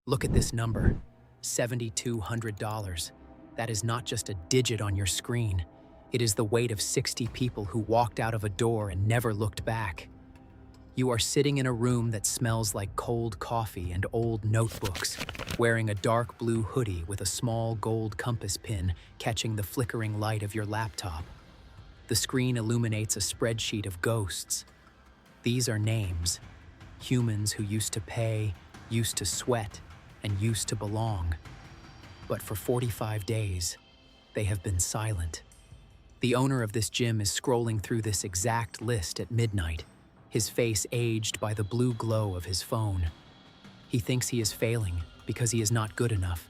Look at this number, $7,200. That is not just a digit on your screen. It is the weight of 60 people who walked out of a door and never looked back. You are sitting in a room that smells like cold coffee and old notebooks, wearing a dark blue hoodie with a small gold compass pin catching the flickering light of your laptop. The screen illuminates a spreadsheet of ghosts. These are names, humans who used to pay, used to sweat, and used to belong. But for 45 days, they have been silent. The owner of this gym is scrolling through this exact list at midnight, his face aged by the blue glow of his phone. He thinks he is failing because he is not good enough.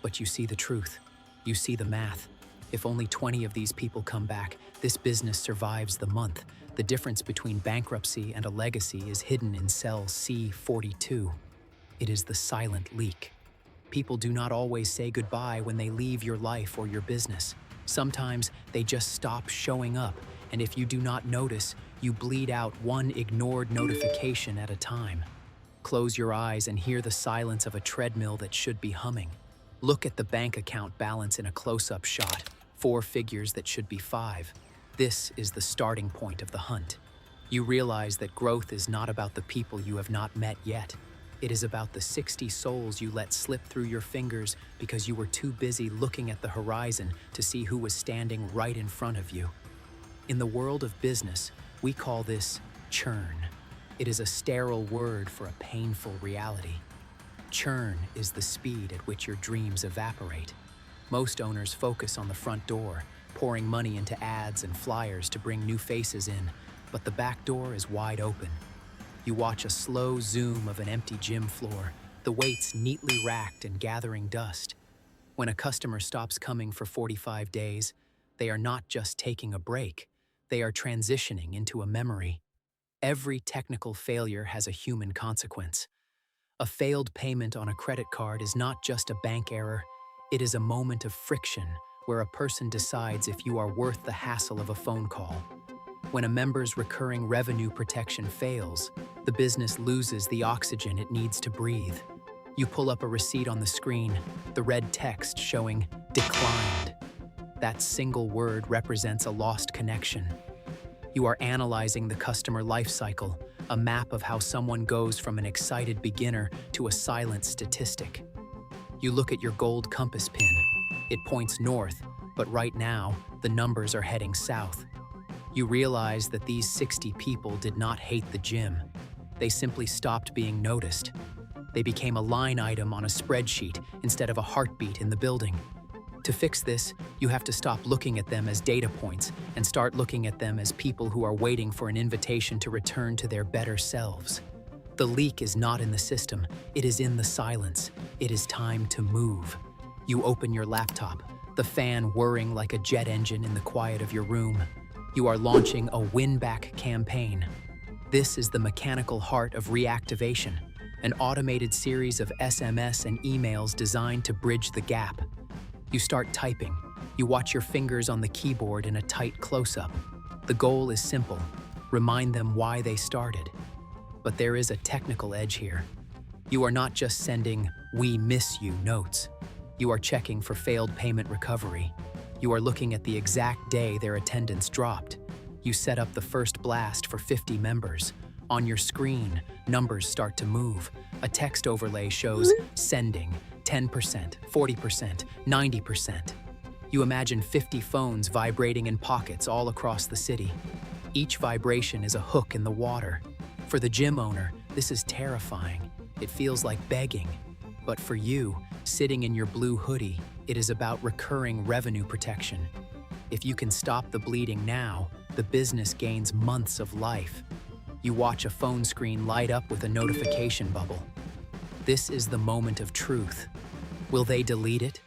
But you see the truth. You see the math. If only 20 of these people come back, this business survives the month. The difference between bankruptcy and a legacy is hidden in cell C42. It is the silent leak. People do not always say goodbye when they leave your life or your business. Sometimes they just stop showing up, and if you do not notice, you bleed out one ignored notification at a time. Close your eyes and hear the silence of a treadmill that should be humming. Look at the bank account balance in a close-up shot, 4 figures that should be 5. This is the starting point of the hunt. You realize that growth is not about the people you have not met yet. It is about the 60 souls you let slip through your fingers because you were too busy looking at the horizon to see who was standing right in front of you. In the world of business, we call this churn. It is a sterile word for a painful reality. Churn is the speed at which your dreams evaporate. Most owners focus on the front door, pouring money into ads and flyers to bring new faces in, but the back door is wide open. You watch a slow zoom of an empty gym floor, the weights neatly racked and gathering dust. When a customer stops coming for 45 days, they are not just taking a break, they are transitioning into a memory. Every technical failure has a human consequence. A failed payment on a credit card is not just a bank error, it is a moment of friction where a person decides if you are worth the hassle of a phone call. When a member's recurring revenue protection fails, the business loses the oxygen it needs to breathe. You pull up a receipt on the screen, the red text showing declined. That single word represents a lost connection. You are analyzing the customer life cycle, a map of how someone goes from an excited beginner to a silent statistic. You look at your gold compass pin. It points north, but right now, the numbers are heading south. You realize that these 60 people did not hate the gym. They simply stopped being noticed. They became a line item on a spreadsheet instead of a heartbeat in the building. To fix this, you have to stop looking at them as data points and start looking at them as people who are waiting for an invitation to return to their better selves. The leak is not in the system, it is in the silence. It is time to move. You open your laptop, the fan whirring like a jet engine in the quiet of your room. You are launching a win-back campaign. This is the mechanical heart of reactivation, an automated series of SMS and emails designed to bridge the gap. You start typing. You watch your fingers on the keyboard in a tight close-up. The goal is simple: remind them why they started. But there is a technical edge here. You are not just sending "we miss you" notes. You are checking for failed payment recovery. You are looking at the exact day their attendance dropped. You set up the first blast for 50 members. On your screen, numbers start to move. A text overlay shows sending, 10%, 40%, 90%. You imagine 50 phones vibrating in pockets all across the city. Each vibration is a hook in the water. For the gym owner, this is terrifying. It feels like begging. But for you, sitting in your blue hoodie, it is about recurring revenue protection. If you can stop the bleeding now, the business gains months of life. You watch a phone screen light up with a notification bubble. This is the moment of truth. Will they delete it?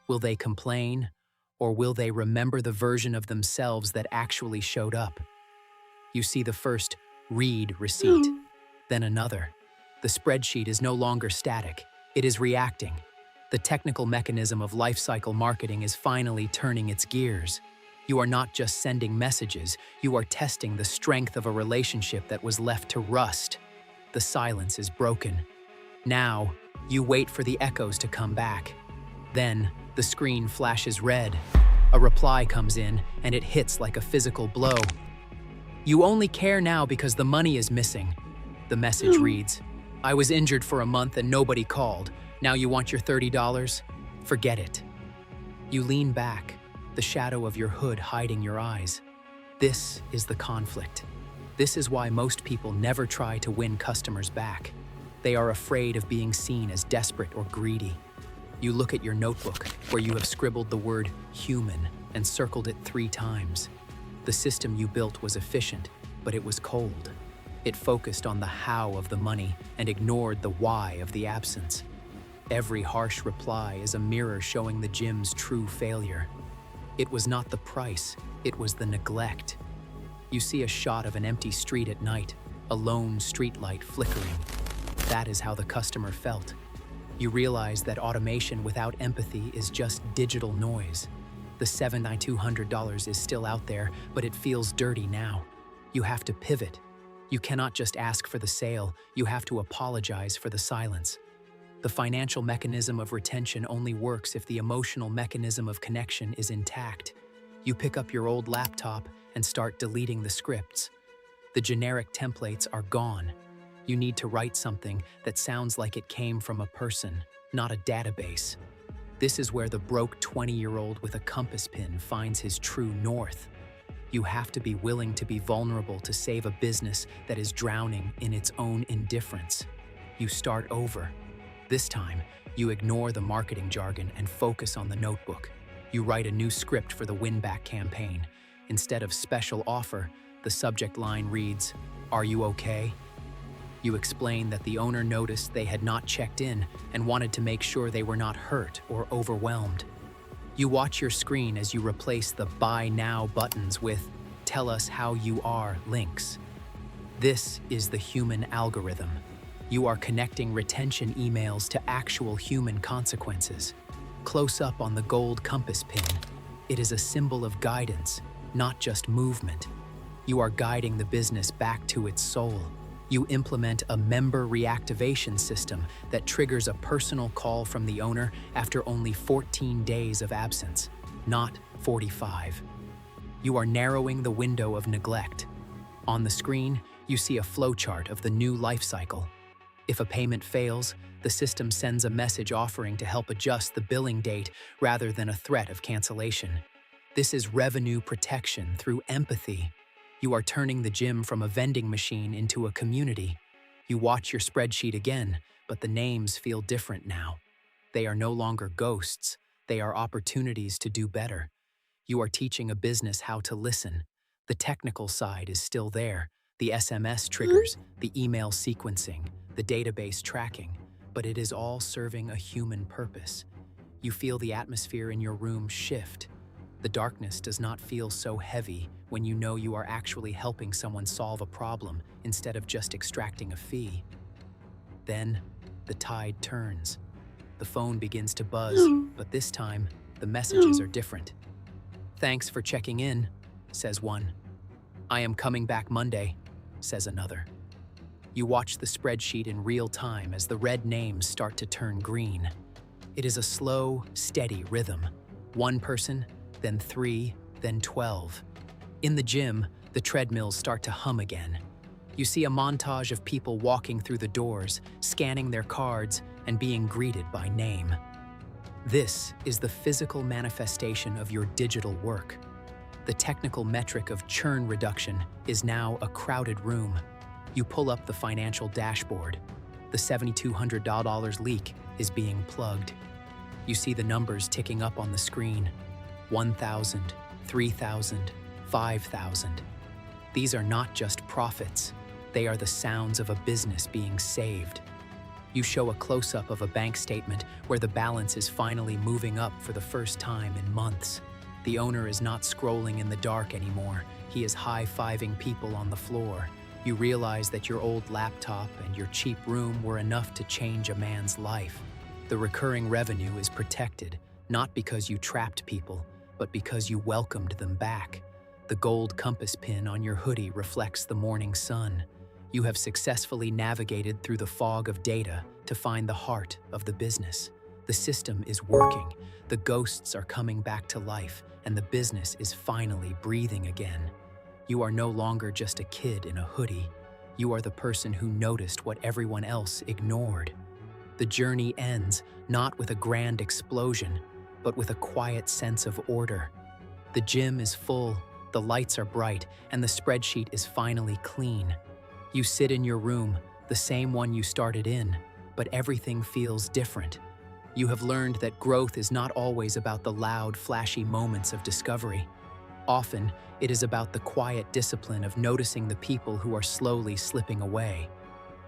Will they complain? Or will they remember the version of themselves that actually showed up? You see the first read receipt, then another. The spreadsheet is no longer static. It is reacting. The technical mechanism of lifecycle marketing is finally turning its gears. You are not just sending messages, you are testing the strength of a relationship that was left to rust. The silence is broken. Now, You wait for the echoes to come back. Then, the screen flashes red. A reply comes in, and it hits like a physical blow. You only care now because the money is missing. The message reads, I was injured for a month and nobody called. Now you want your $30? Forget it. You lean back, the shadow of your hood hiding your eyes. This is the conflict. This is why most people never try to win customers back. They are afraid of being seen as desperate or greedy. You look at your notebook, where you have scribbled the word human and circled it 3 times. The system you built was efficient, but it was cold. It focused on the how of the money and ignored the why of the absence. Every harsh reply is a mirror showing the gym's true failure. It was not the price, it was the neglect. You see a shot of an empty street at night, a lone streetlight flickering. That is how the customer felt. You realize that automation without empathy is just digital noise. The $7,200 is still out there, but it feels dirty now. You have to pivot. You cannot just ask for the sale, you have to apologize for the silence. The financial mechanism of retention only works if the emotional mechanism of connection is intact. You pick up your old laptop and start deleting the scripts. The generic templates are gone. You need to write something that sounds like it came from a person, not a database. This is where the broke 20-year-old with a compass pin finds his true north. You have to be willing to be vulnerable to save a business that is drowning in its own indifference. You start over. This time, you ignore the marketing jargon and focus on the notebook. You write a new script for the win-back campaign. Instead of special offer, the subject line reads, "Are you okay?" You explain that the owner noticed they had not checked in and wanted to make sure they were not hurt or overwhelmed. You watch your screen as you replace the Buy Now buttons with Tell Us How You Are links. This is the human algorithm. You are connecting retention emails to actual human consequences. Close up on the gold compass pin. It is a symbol of guidance, not just movement. You are guiding the business back to its soul. You implement a member reactivation system that triggers a personal call from the owner after only 14 days of absence, not 45. You are narrowing the window of neglect. On the screen, you see a flowchart of the new life cycle. If a payment fails, the system sends a message offering to help adjust the billing date rather than a threat of cancellation. This is revenue protection through empathy. You are turning the gym from a vending machine into a community. You watch your spreadsheet again, but the names feel different now. They are no longer ghosts, they are opportunities to do better. You are teaching a business how to listen. The technical side is still there, the SMS triggers, the email sequencing, the database tracking, but it is all serving a human purpose. You feel the atmosphere in your room shift. The darkness does not feel so heavy when you know you are actually helping someone solve a problem instead of just extracting a fee. Then, the tide turns. The phone begins to buzz, but this time, the messages are different. "Thanks for checking in," says one. "I am coming back Monday," says another. You watch the spreadsheet in real time as the red names start to turn green. It is a slow, steady rhythm. One person, then 3, then 12. In the gym, the treadmills start to hum again. You see a montage of people walking through the doors, scanning their cards, and being greeted by name. This is the physical manifestation of your digital work. The technical metric of churn reduction is now a crowded room. You pull up the financial dashboard. The $7,200 leak is being plugged. You see the numbers ticking up on the screen. 1,000, 3,000, 5,000. These are not just profits. They are the sounds of a business being saved. You show a close-up of a bank statement where the balance is finally moving up for the first time in months. The owner is not scrolling in the dark anymore. He is high-fiving people on the floor. You realize that your old laptop and your cheap room were enough to change a man's life. The recurring revenue is protected, not because you trapped people, but because you welcomed them back. The gold compass pin on your hoodie reflects the morning sun. You have successfully navigated through the fog of data, to find the heart of the business. The system is working, the ghosts are coming back to life, and the business is finally breathing again. You are no longer just a kid in a hoodie. You are the person who noticed what everyone else ignored. The journey ends not with a grand explosion, but with a quiet sense of order. The gym is full, the lights are bright, and the spreadsheet is finally clean. You sit in your room, the same one you started in, but everything feels different. You have learned that growth is not always about the loud, flashy moments of discovery. Often, it is about the quiet discipline of noticing the people who are slowly slipping away.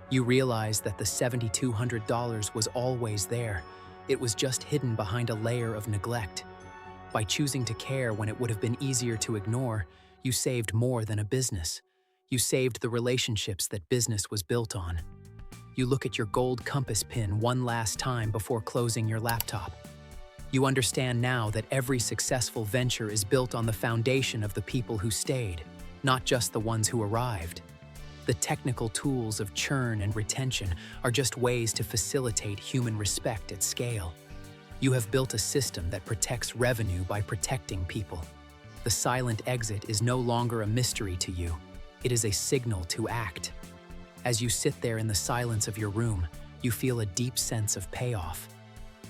You realize that the $7,200 was always there. It was just hidden behind a layer of neglect. By choosing to care when it would have been easier to ignore, you saved more than a business. You saved the relationships that business was built on. You look at your gold compass pin one last time before closing your laptop. You understand now that every successful venture is built on the foundation of the people who stayed, not just the ones who arrived. The technical tools of churn and retention are just ways to facilitate human respect at scale. You have built a system that protects revenue by protecting people. The silent exit is no longer a mystery to you. It is a signal to act. As you sit there in the silence of your room, you feel a deep sense of payoff.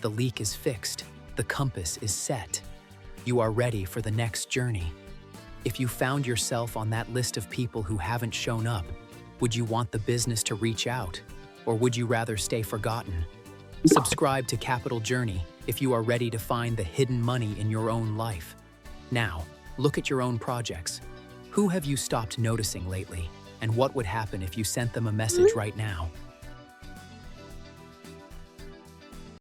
The leak is fixed. The compass is set. You are ready for the next journey. If you found yourself on that list of people who haven't shown up, would you want the business to reach out, or would you rather stay forgotten? Subscribe to Capital Journey if you are ready to find the hidden money in your own life. Now, look at your own projects. Who have you stopped noticing lately, and what would happen if you sent them a message right now?